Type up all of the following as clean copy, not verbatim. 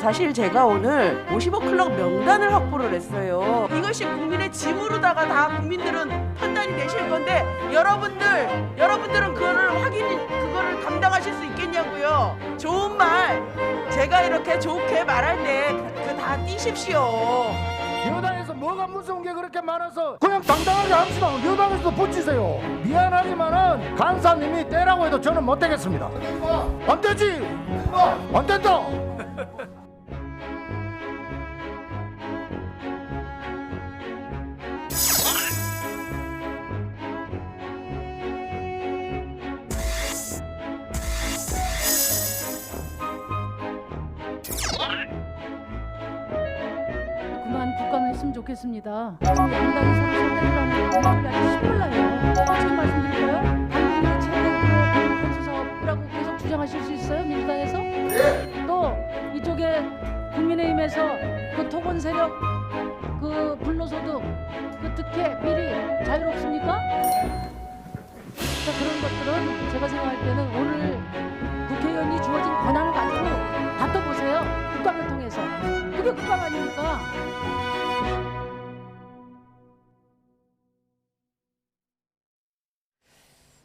사실 제가 오늘 50억 클럽 명단을 확보를 했어요. 이것이 국민의 짐으로다가 다 국민들은 판단이 되실 건데 여러분들은 그거를 감당하실 수 있겠냐고요. 좋은 말 제가 이렇게 좋게 말할 때 그 다 띄십시오. 여당에서 뭐가 무서운 게 그렇게 많아서 그냥 당당하게 합시다. 여당에서도 붙이세요. 미안하지만은 간사님이 떼라고 해도 저는 못 되겠습니다. 안 되지. 안 된다. 그만 국감했으면 좋겠습니다. 지금 양당이 서로 손대라는 게 아주 신물나요. 어떻게 말씀드릴까요? 한국의 최대 건설 사업이라고 계속 주장하실 수 있어요, 민주당에서? 또 이쪽에 국민의힘에서 그 토건 세력, 그 불로소득, 그 특혜 비리 자유롭습니까? 자, 그런 것들은 제가 생각할 때는 오늘 국회의원이 주어진 권한을 가지고 다퉈보세요. 국감을 통해서. 그게 국감 아닙니까?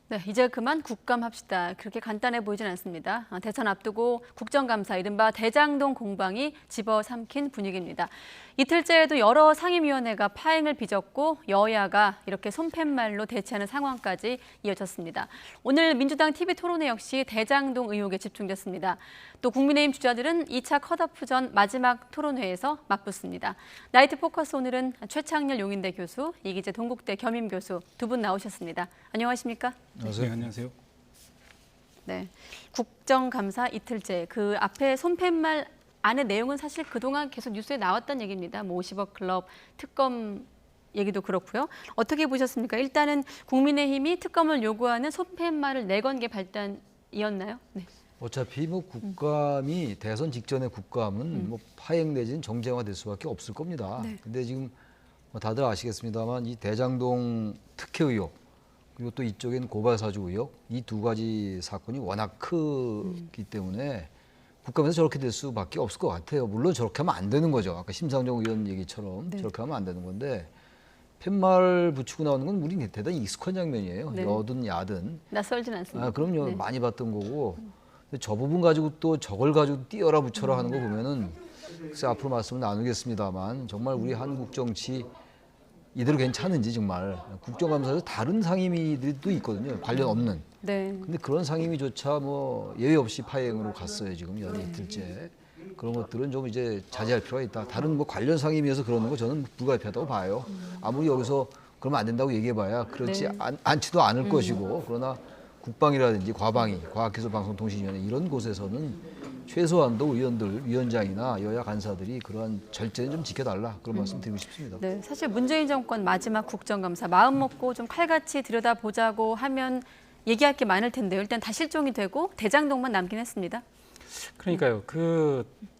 네, 이제 그만 국감합시다. 그렇게 간단해 보이진 않습니다. 대선 앞두고 국정감사, 이른바 대장동 공방이 집어삼킨 분위기입니다. 이틀째에도 여러 상임위원회가 파행을 빚었고 여야가 이렇게 손팻말로 대치하는 상황까지 이어졌습니다. 오늘 민주당 TV토론회 역시 대장동 의혹에 집중됐습니다. 또 국민의힘 주자들은 2차 컷오프 전 마지막 토론회에서 맞붙습니다. 나이트 포커스 오늘은 최창렬 용인대 교수, 이기재 동국대 겸임 교수 두 분 나오셨습니다. 안녕하십니까? 안녕하세요. 안녕하세요. 네, 국정감사 이틀째 그 앞에 손팻말 안의 내용은 사실 그동안 계속 뉴스에 나왔던 얘기입니다. 뭐 50억 클럽 특검 얘기도 그렇고요. 어떻게 보셨습니까? 일단은 국민의힘이 특검을 요구하는 손팻말을 내건 게 발단이었나요? 네. 어차피 뭐 국감이 대선 직전의 국감은 뭐 파행 내지는 정쟁화될 수밖에 없을 겁니다. 네. 근데 지금 뭐 다들 아시겠습니다만 이 대장동 특혜 의혹 그리고 또 이쪽엔 고발 사주 의혹 이 두 가지 사건이 워낙 크기 때문에 국감에서 저렇게 될 수밖에 없을 것 같아요. 물론 저렇게 하면 안 되는 거죠. 아까 심상정 의원 얘기처럼 네. 저렇게 하면 안 되는 건데 팻말 붙이고 나오는 건 우리 대단히 익숙한 장면이에요. 네. 여든 야든. 낯설진 않습니다. 아, 그럼요. 네. 많이 봤던 거고. 근데 저 부분 가지고 또 저걸 가지고 띄어라 붙여라 하는 거 보면은 글쎄 앞으로 말씀을 나누겠습니다만 정말 우리 한국 정치 이대로 괜찮은지 정말 국정감사에서 다른 상임위들도 있거든요. 관련 없는. 네. 근데 그런 상임위조차 뭐 예외 없이 파행으로 갔어요. 지금 연 이틀째. 그런 것들은 좀 이제 자제할 필요가 있다. 다른 뭐 관련 상임위에서 그러는 거 저는 불가피하다고 봐요. 아무리 여기서 그러면 안 된다고 얘기해봐야 그렇지 네. 않지도 않을 것이고 그러나 국방이라든지 과방위, 과학기술방송통신위원회 이런 곳에서는 최소한도 의원들, 위원장이나 여야 간사들이 그러한 절제는 좀 지켜달라 그런 말씀 드리고 싶습니다. 네, 사실 문재인 정권 마지막 국정감사 마음 먹고 좀 칼같이 들여다보자고 하면 얘기할 게 많을 텐데요. 일단 다 실종이 되고 대장동만 남긴 했습니다. 그러니까요.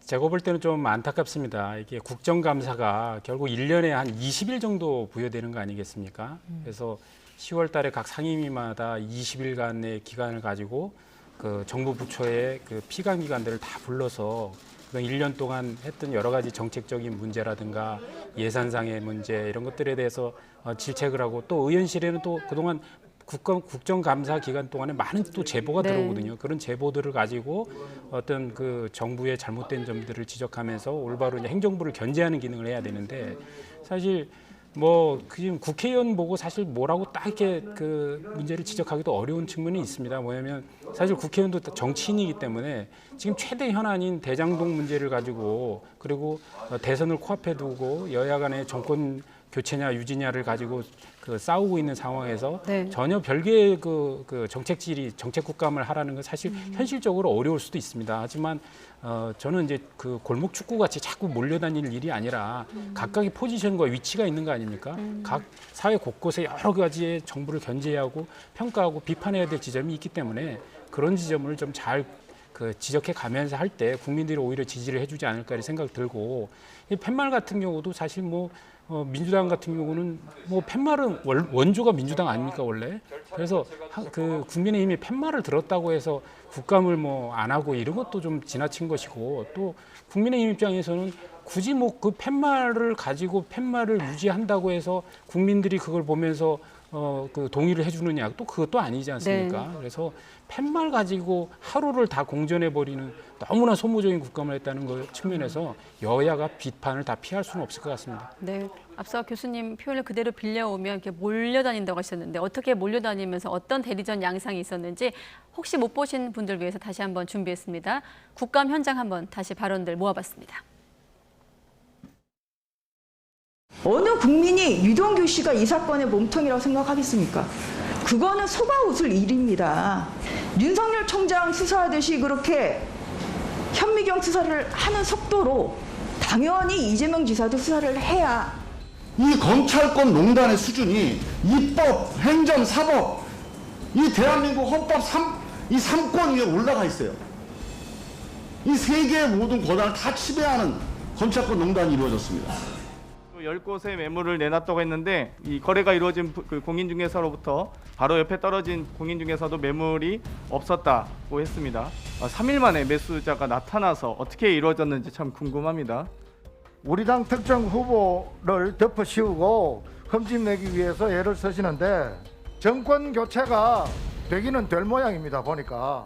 제가 볼 때는 좀 안타깝습니다. 이게 국정감사가 결국 1년에 한 20일 정도 부여되는 거 아니겠습니까? 그래서 10월 달에 각 상임위마다 20일간의 기간을 가지고 그 정부 부처의 그 피감 기관들을 다 불러서 그동안 1년 동안 했던 여러 가지 정책적인 문제라든가 예산상의 문제 이런 것들에 대해서 질책을 하고 또 의원실에는 또 그동안 국정감사 기간 동안에 많은 또 제보가 네. 들어오거든요. 그런 제보들을 가지고 어떤 그 정부의 잘못된 점들을 지적하면서 올바로 이제 행정부를 견제하는 기능을 해야 되는데 사실 뭐 지금 국회의원 보고 사실 뭐라고 딱 이렇게 그 문제를 지적하기도 어려운 측면이 있습니다. 뭐냐면 사실 국회의원도 정치인이기 때문에 지금 최대 현안인 대장동 문제를 가지고 그리고 대선을 코앞에 두고 여야 간의 정권 교체냐 유지냐를 가지고 그 싸우고 있는 상황에서 네. 전혀 별개의 그 정책 국감을 하라는 건 사실 현실적으로 어려울 수도 있습니다. 하지만 저는 이제 그 골목 축구 같이 자꾸 몰려다닐 일이 아니라 각각의 포지션과 위치가 있는 거 아닙니까? 각 사회 곳곳에 여러 가지의 정부를 견제하고 평가하고 비판해야 될 지점이 있기 때문에 그런 지점을 좀 잘 지적해 가면서 할 때 국민들이 오히려 지지를 해주지 않을까 생각 들고 이 팻말 같은 경우도 사실 뭐 민주당 같은 경우는 뭐 팻말은 원조가 민주당 아닙니까 원래? 그래서 그 국민의힘이 팻말을 들었다고 해서 국감을 뭐 안 하고 이런 것도 좀 지나친 것이고, 또 국민의힘 입장에서는 굳이 뭐 그 팻말을 가지고 팻말을 유지한다고 해서 국민들이 그걸 보면서 그 동의를 해주느냐, 또 그것도 아니지 않습니까? 네. 그래서 팻말 가지고 하루를 다 공전해 버리는 너무나 소모적인 국감을 했다는 것 측면에서 여야가 비판을 다 피할 수는 없을 것 같습니다. 네, 앞서 교수님 표현을 그대로 빌려오면 이렇게 몰려다닌다고 하셨는데 어떻게 몰려다니면서 어떤 대리전 양상이 있었는지 혹시 못 보신 분들 위해서 다시 한번 준비했습니다. 국감 현장 한번 다시 발언들 모아봤습니다. 어느 국민이 유동규 씨가 이 사건의 몸통이라고 생각하겠습니까? 그거는 속아웃을 일입니다. 윤석열 총장 수사하듯이 그렇게 현미경 수사를 하는 속도로 당연히 이재명 지사도 수사를 해야. 이 검찰권 농단의 수준이 입법, 행정, 사법, 이 대한민국 헌법 이 3권 위에 올라가 있어요. 이 세 개의 모든 권한을 다 지배하는 검찰권 농단이 이루어졌습니다. 10곳의 매물을 내놨다고 했는데 이 거래가 이루어진 그 공인중개사로부터 바로 옆에 떨어진 공인중개사도 매물이 없었다고 했습니다. 3일 만에 매수자가 나타나서 어떻게 이루어졌는지 참 궁금합니다. 우리 당 특정 후보를 덮어 씌우고 흠집 내기 위해서 애를 쓰시는데 정권 교체가 되기는 될 모양입니다. 보니까.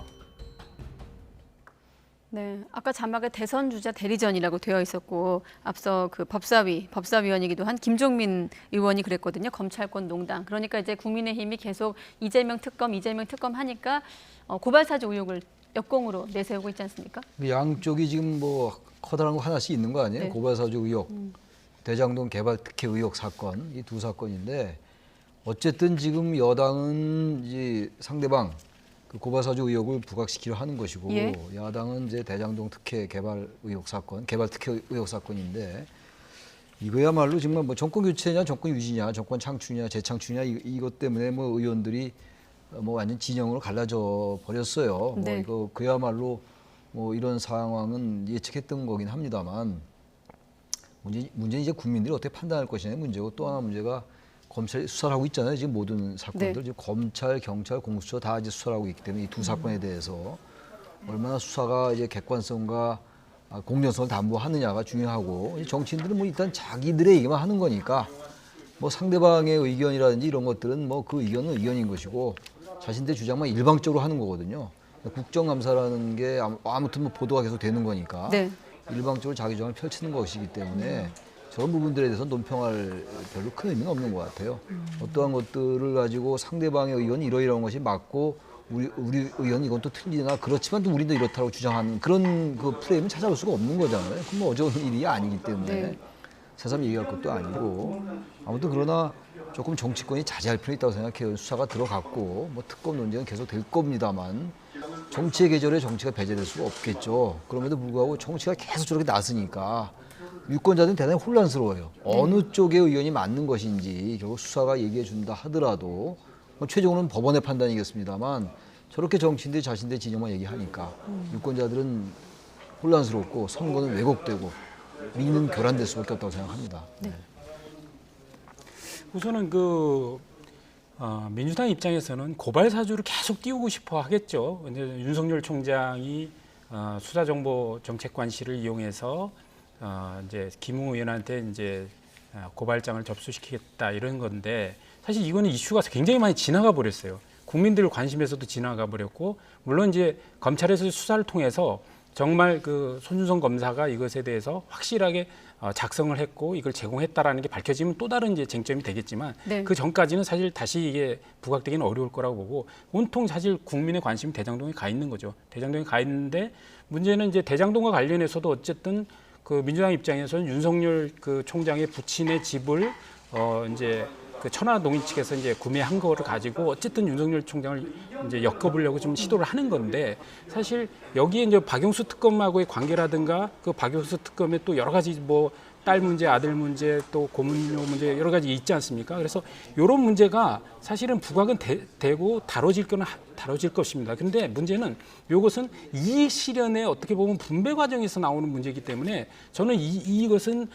네, 아까 자막에 대선 주자 대리전이라고 되어 있었고 앞서 그 법사위원이기도 한 김종민 의원이 그랬거든요. 검찰권 농단. 그러니까 이제 국민의힘이 계속 이재명 특검 하니까 고발사주 의혹을 역공으로 내세우고 있지 않습니까? 양쪽이 지금 뭐 커다란 거 하나씩 있는 거 아니에요? 네. 고발사주 의혹, 대장동 개발 특혜 의혹 사건, 이 두 사건인데 어쨌든 지금 여당은 이제 상대방 그 고발사주 의혹을 부각시키려 하는 것이고, 예. 야당은 이제 대장동 특혜 개발 의혹 사건, 개발 특혜 의혹 사건인데 이거야말로 정말 뭐 정권 교체냐, 정권 유지냐, 정권 창출이냐, 재창출이냐 이것 때문에 뭐 의원들이 뭐 완전 진영으로 갈라져 버렸어요. 네. 뭐 이거 그야말로 뭐 이런 상황은 예측했던 거긴 합니다만 문제는 이제 국민들이 어떻게 판단할 것이냐의 문제고, 또 하나 문제가 검찰이 수사를 하고 있잖아요. 지금 모든 사건들 네. 지금 검찰, 경찰, 공수처 다 이제 수사를 하고 있기 때문에 이 두 사건에 대해서 얼마나 수사가 이제 객관성과 공정성을 담보하느냐가 중요하고, 이 정치인들은 뭐 일단 자기들의 얘기만 하는 거니까 뭐 상대방의 의견이라든지 이런 것들은 뭐 그 의견은 의견인 것이고 자신들 주장만 일방적으로 하는 거거든요. 국정감사라는 게 아무튼 뭐 보도가 계속 되는 거니까 네. 일방적으로 자기 주장을 펼치는 것이기 때문에 저런 부분들에 대해서 논평할 별로 큰 의미는 없는 것 같아요. 어떠한 것들을 가지고 상대방의 의견이 이러이러한 것이 맞고 우리 의견이 이건 또 틀리나, 그렇지만 또 우리도 이렇다고 주장하는 그런 그 프레임은 찾아볼 수가 없는 거잖아요. 그럼 뭐 어려운 일이 아니기 때문에 네. 새삼 얘기할 것도 아니고, 아무튼 그러나 조금 정치권이 자제할 필요가 있다고 생각해요. 수사가 들어갔고 뭐 특검 논쟁은 계속 될 겁니다만 정치의 계절에 정치가 배제될 수가 없겠죠. 그럼에도 불구하고 정치가 계속 저렇게 나서니까 유권자들은 대단히 혼란스러워요. 어느 쪽의 의견이 맞는 것인지 결국 수사가 얘기해 준다 하더라도 뭐 최종은 법원의 판단이겠습니다만 저렇게 정치인들이 자신들의 진영만 얘기하니까 유권자들은 혼란스럽고 선거는 왜곡되고 민의는 교란될 수밖에 없다고 생각합니다. 네. 우선은 민주당 입장에서는 고발 사주를 계속 띄우고 싶어 하겠죠. 근데 윤석열 총장이 수사정보정책관실을 이용해서 이제 김웅 의원한테 이제 고발장을 접수시키겠다 이런 건데, 사실 이거는 이슈가 굉장히 많이 지나가 버렸어요. 국민들 관심에서도 지나가 버렸고, 물론 이제 검찰에서 수사를 통해서 정말 그 손준성 검사가 이것에 대해서 확실하게 작성을 했고 이걸 제공했다라는 게 밝혀지면 또 다른 이제 쟁점이 되겠지만, 네. 그 전까지는 사실 다시 이게 부각되기는 어려울 거라고 보고, 온통 사실 국민의 관심이 대장동에 가 있는 거죠. 대장동에 가 있는데 문제는 이제 대장동과 관련해서도 어쨌든 그 민주당 입장에서는 윤석열 그 총장의 부친의 집을 이제 그 천화동인 측에서 이제 구매한 거를 가지고 어쨌든 윤석열 총장을 이제 엮어보려고 좀 시도를 하는 건데, 사실 여기에 이제 박용수 특검하고의 관계라든가 그 박용수 특검에 또 여러 가지 뭐 딸 문제, 아들 문제, 또 고문료 문제 여러 가지 있지 않습니까? 그래서 이런 문제가 사실은 부각은 되고 다뤄질 것입니다. 그런데 문제는 이것은 이익 실현의 어떻게 보면 분배 과정에서 나오는 문제이기 때문에 저는 이것은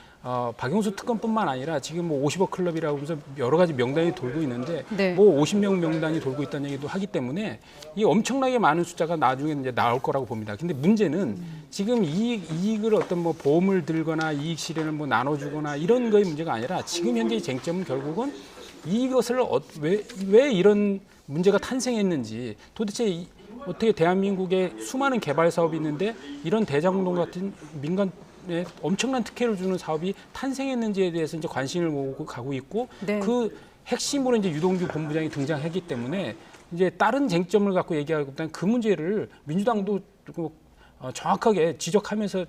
박용수 특검뿐만 아니라 지금 뭐 50억 클럽이라고 하면서 여러 가지 명단이 돌고 있는데 네. 뭐 50명 명단이 돌고 있다는 얘기도 하기 때문에 이 엄청나게 많은 숫자가 나중에 이제 나올 거라고 봅니다. 근데 문제는 지금 이익을 어떤 뭐 보험을 들거나 이익 실현을 뭐 나눠주거나 이런 거의 문제가 아니라 지금 현재의 쟁점은 결국은 이것을 왜 이런 문제가 탄생했는지 도대체 어떻게 대한민국에 수많은 개발 사업이 있는데 이런 대장동 같은 민간에 엄청난 특혜를 주는 사업이 탄생했는지에 대해서 이제 관심을 모으고 가고 있고 네. 그 핵심으로 이제 유동규 본부장이 등장했기 때문에 이제 다른 쟁점을 갖고 얘기하기보다는 그 문제를 민주당도 정확하게 지적하면서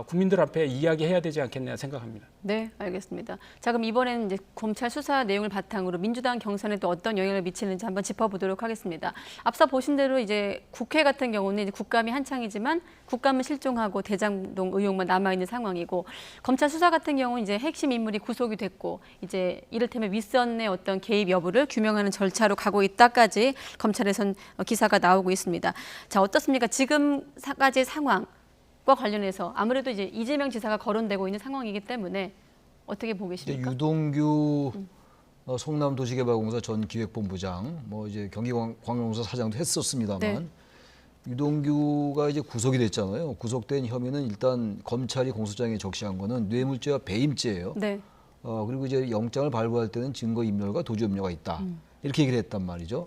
국민들 앞에 이야기해야 되지 않겠냐 생각합니다. 네, 알겠습니다. 자, 그럼 이번에는 이제 검찰 수사 내용을 바탕으로 민주당 경선에 또 어떤 영향을 미치는지 한번 짚어보도록 하겠습니다. 앞서 보신 대로 이제 국회 같은 경우는 이제 국감이 한창이지만 국감은 실종하고 대장동 의혹만 남아 있는 상황이고 검찰 수사 같은 경우는 이제 핵심 인물이 구속이 됐고 이제 이를테면 윗선의 어떤 개입 여부를 규명하는 절차로 가고 있다까지 검찰에선 기사가 나오고 있습니다. 자, 어떻습니까? 지금까지 상황. 과 관련해서 아무래도 이제 이재명 지사가 거론되고 있는 상황이기 때문에 어떻게 보고 계십니까? 유동규 성남도시개발공사 전 기획본부장, 뭐 이제 경기관광공사 사장도 했었습니다만 네. 유동규가 이제 구속이 됐잖아요. 구속된 혐의는 일단 검찰이 공소장에 적시한 거는 뇌물죄와 배임죄예요. 네. 그리고 이제 영장을 발부할 때는 증거인멸과 도주염려가 있다. 이렇게 얘기를 했단 말이죠.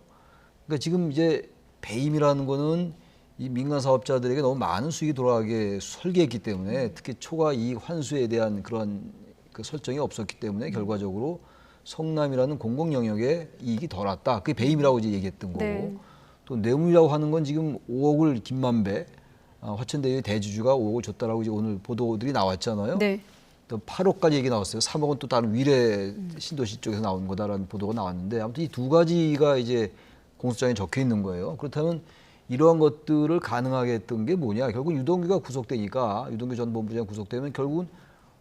그러니까 지금 이제 배임이라는 거는 이 민간 사업자들에게 너무 많은 수익이 돌아가게 설계했기 때문에 특히 초과 이익 환수에 대한 그런 그 설정이 없었기 때문에 결과적으로 성남이라는 공공 영역에 이익이 덜 왔다. 그게 배임이라고 이제 얘기했던 거고 네. 또 뇌물이라고 하는 건 지금 5억을 김만배 화천대유 대주주가 5억을 줬다라고 이제 오늘 보도들이 나왔잖아요. 네. 또 8억까지 얘기 나왔어요. 3억은 또 다른 위례 신도시 쪽에서 나온 거다라는 보도가 나왔는데 아무튼 이 두 가지가 이제 공소장에 적혀 있는 거예요. 그렇다면 이러한 것들을 가능하게 했던 게 뭐냐? 결국 유동규가 구속되니까 유동규 전 본부장이 구속되면 결국은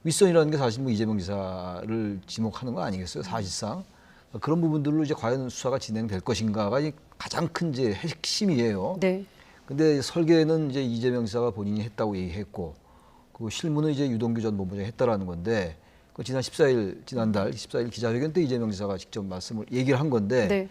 윗선이라는 게 사실 뭐 이재명 지사를 지목하는 거 아니겠어요? 사실상 그런 부분들로 이제 과연 수사가 진행될 것인가가 가장 큰 이제 핵심이에요. 네. 근데 설계는 이제 이재명 지사가 본인이 했다고 얘기했고 그 실무는 이제 유동규 전 본부장이 했다라는 건데 그 지난달 14일 기자회견 때 이재명 지사가 직접 얘기를 한 건데. 네.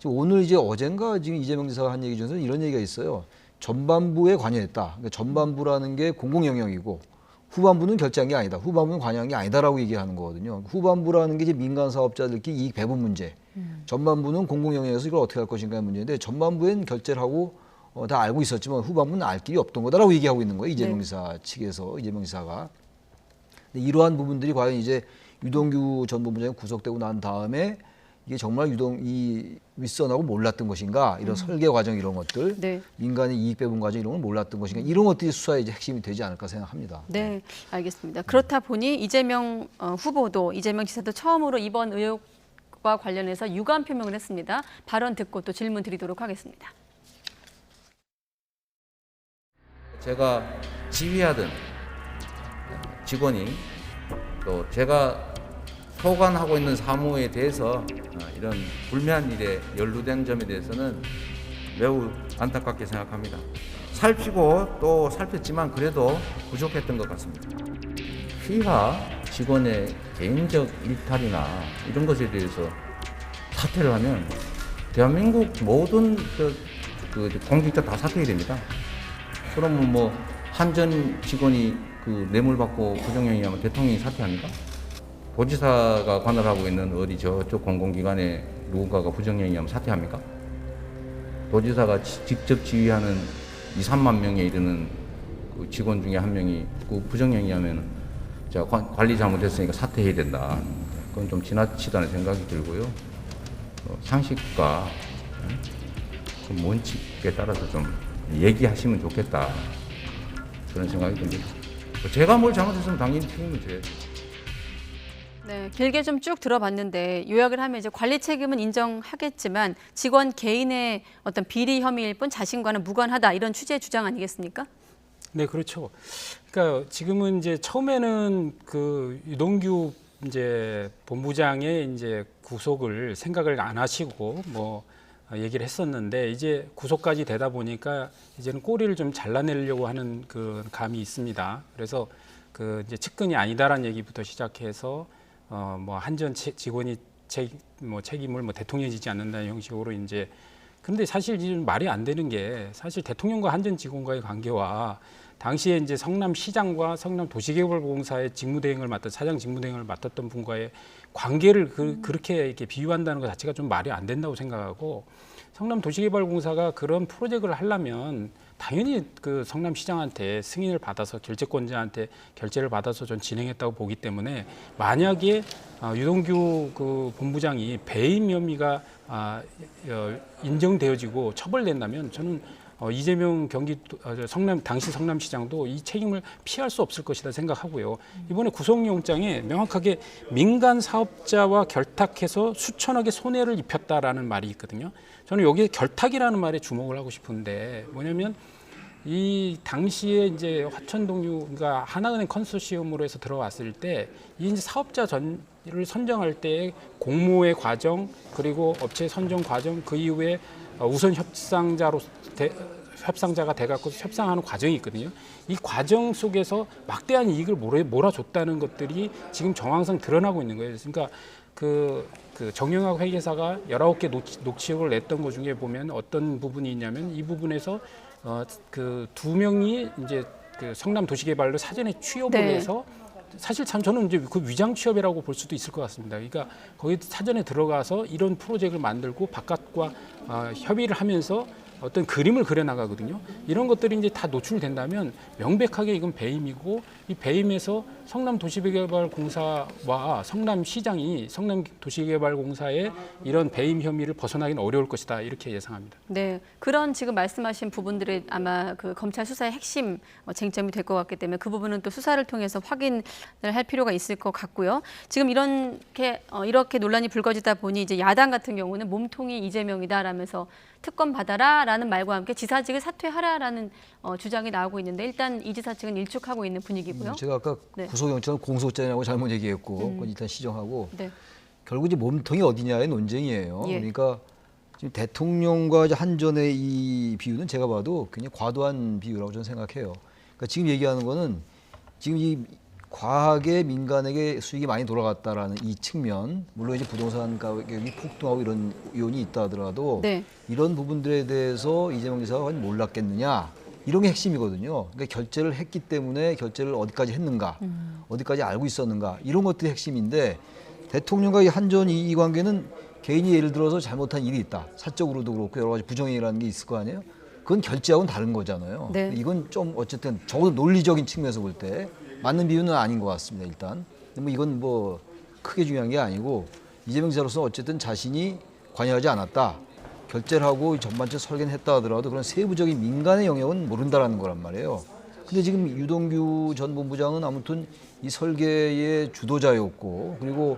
오늘 이제 어젠가 지금 이재명 지사가 한 얘기 중에서는 이런 얘기가 있어요. 전반부에 관여했다. 그러니까 전반부라는 게 공공 영역이고 후반부는 결제한 게 아니다. 후반부는 관여한 게 아니다라고 얘기하는 거거든요. 후반부라는 게 이제 민간 사업자들끼리 이익 배분 문제. 전반부는 공공 영역에서 이걸 어떻게 할 것인가의 문제인데 전반부엔 결제를 하고 다 알고 있었지만 후반부는 알 길이 없던 거다라고 얘기하고 있는 거예요. 이재명 지사 측에서 이재명 지사가. 근데 이러한 부분들이 과연 이제 유동규 전 본부장이 구속되고 난 다음에 이게 정말 이 윗선하고 몰랐던 것인가 이런 설계 과정 이런 것들 네. 민간의 이익 배분 과정 이런 걸 몰랐던 것인가 이런 것들이 수사의 이제 핵심이 되지 않을까 생각합니다. 네, 알겠습니다. 그렇다 보니 이재명 후보도 이재명 지사도 처음으로 이번 의혹과 관련해서 유감 표명을 했습니다. 발언 듣고 또 질문 드리도록 하겠습니다. 제가 지휘하던 직원이 또 제가 소관하고 있는 사무에 대해서 이런 불미한 일에 연루된 점에 대해서는 매우 안타깝게 생각합니다. 살피고 또 살폈지만 그래도 부족했던 것 같습니다. 휘하 직원의 개인적 일탈이나 이런 것에 대해서 사퇴를 하면 대한민국 모든 공직자 다 사퇴해야 됩니다. 그러면 뭐 한전 직원이 그 뇌물 받고 부정행위하면 대통령이 사퇴합니까? 도지사가 관할하고 있는 어디 저쪽 공공기관에 누군가가 부정행위하면 사퇴합니까? 도지사가 직접 지휘하는 2, 3만 명에 이르는 그 직원 중에 한 명이 그 부정행위하면 관리 잘못했으니까 사퇴해야 된다. 그건 좀 지나치다는 생각이 들고요. 상식과 그 원칙에 따라서 좀 얘기하시면 좋겠다. 그런 생각이 듭니다. 제가 뭘 잘못했으면 당연히 책임을 져야죠. 네, 길게 좀 쭉 들어봤는데 요약을 하면 이제 관리 책임은 인정하겠지만 직원 개인의 어떤 비리 혐의일 뿐 자신과는 무관하다 이런 취지의 주장 아니겠습니까? 네, 그렇죠. 그러니까 지금은 이제 처음에는 그 유동규 이제 본부장의 이제 구속을 생각을 안 하시고 뭐 얘기를 했었는데 이제 구속까지 되다 보니까 이제는 꼬리를 좀 잘라내려고 하는 그 감이 있습니다. 그래서 그 이제 측근이 아니다라는 얘기부터 시작해서 뭐 한전 직원이 책임을 뭐 대통령이 지지 않는다는 형식으로 이제 그런데 사실 지금 말이 안 되는 게 사실 대통령과 한전 직원과의 관계와 당시에 이제 성남시장과 성남도시개발공사의 직무대행을 맡던 사장 직무대행을 맡았던 분과의 관계를 그렇게 이렇게 비유한다는 것 자체가 좀 말이 안 된다고 생각하고 성남도시개발공사가 그런 프로젝트를 하려면 당연히 그 성남시장한테 승인을 받아서 결재권자한테 결재를 받아서 전 진행했다고 보기 때문에 만약에 유동규 그 본부장이 배임 혐의가 인정되어지고 처벌된다면 저는 이재명 당시 성남시장도 이 책임을 피할 수 없을 것이다 생각하고요. 이번에 구속영장에 명확하게 민간 사업자와 결탁해서 수천억의 손해를 입혔다라는 말이 있거든요. 저는 여기에 결탁이라는 말에 주목을 하고 싶은데 뭐냐면 이 당시에 이제 화천동유가 하나은행 컨소시엄으로 해서 들어왔을 때 이 이제 사업자 전를 선정할 때 공모의 과정 그리고 업체 선정 과정 그 이후에 우선 협상자가 돼갖고 협상하는 과정이 있거든요. 이 과정 속에서 막대한 이익을 몰아줬다는 것들이 지금 정황상 드러나고 있는 거예요. 그러니까 그 정영학 회계사가 19개 녹취록을 냈던 것 중에 보면 어떤 부분이 있냐면 이 부분에서 그 두 명이 이제 그 성남도시개발로 사전에 취업을 네. 해서 사실 참 저는 이제 그 위장 취업이라고 볼 수도 있을 것 같습니다. 그러니까 거기 사전에 들어가서 이런 프로젝트를 만들고 바깥과 협의를 하면서 어떤 그림을 그려나가거든요. 이런 것들이 이제 다 노출된다면 명백하게 이건 배임이고 이 배임에서 성남도시개발공사와 성남시장이 성남도시개발공사의 이런 배임 혐의를 벗어나기는 어려울 것이다 이렇게 예상합니다. 네, 그런 지금 말씀하신 부분들이 아마 그 검찰 수사의 핵심 쟁점이 될 것 같기 때문에 그 부분은 또 수사를 통해서 확인을 할 필요가 있을 것 같고요. 지금 이렇게 논란이 불거지다 보니 이제 야당 같은 경우는 몸통이 이재명이다라면서 특검 받아라라는 말과 함께 지사직을 사퇴하라라는 주장이 나오고 있는데 일단 이 지사 측은 일축하고 있는 분위기고요. 제가 아까 네. 구속영장은 공소장이라고 잘못 얘기했고 그건 일단 시정하고 네. 결국 이제 몸통이 어디냐의 논쟁이에요. 예. 그러니까 지금 대통령과 이제 한전의 이 비유는 제가 봐도 굉장히 과도한 비유라고 저는 생각해요. 그러니까 지금 얘기하는 거는 지금 이 과하게 민간에게 수익이 많이 돌아갔다라는 이 측면, 물론 이제 부동산 가격이 폭등하고 이런 요인이 있다 하더라도 네. 이런 부분들에 대해서 이재명 지사가 몰랐겠느냐 이런 게 핵심이거든요. 그러니까 결재를 했기 때문에 결재를 어디까지 했는가, 어디까지 알고 있었는가 이런 것들이 핵심인데 대통령과 이 한전 이 관계는 개인이 예를 들어서 잘못한 일이 있다, 사적으로도 그렇고 여러 가지 부정행위라는 게 있을 거 아니에요. 그건 결재하고는 다른 거잖아요. 네. 이건 좀 어쨌든 적어도 논리적인 측면에서 볼 때 맞는 비유는 아닌 것 같습니다. 일단 뭐 이건 뭐 크게 중요한 게 아니고 이재명 지사로서 어쨌든 자신이 관여하지 않았다, 결재를 하고 전반적 설계는 했다 하더라도 그런 세부적인 민간의 영역은 모른다라는 거란 말이에요. 근데 지금 유동규 전 본부장은 아무튼 이 설계의 주도자였고 그리고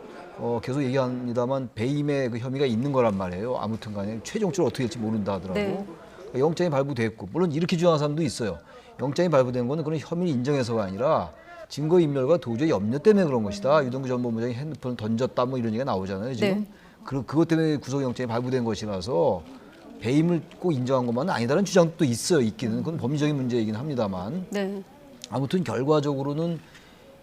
계속 얘기합니다만 배임의 그 혐의가 있는 거란 말이에요. 아무튼 간에 최종적으로 어떻게 될지 모른다 하더라도 네. 그러니까 영장이 발부됐고 물론 이렇게 주장하는 사람도 있어요. 영장이 발부된 거는 그런 혐의를 인정해서가 아니라 증거인멸과 도저히 염려 때문에 그런 것이다. 유동규 전 본부장이 핸드폰을 던졌다 뭐 이런 얘기가 나오잖아요. 지금 네. 그것 때문에 구속영장이 발부된 것이라서 배임을 꼭 인정한 것만은 아니다라는 주장도 있어요. 있기는 그건 법리적인 문제이긴 합니다만 네. 아무튼 결과적으로는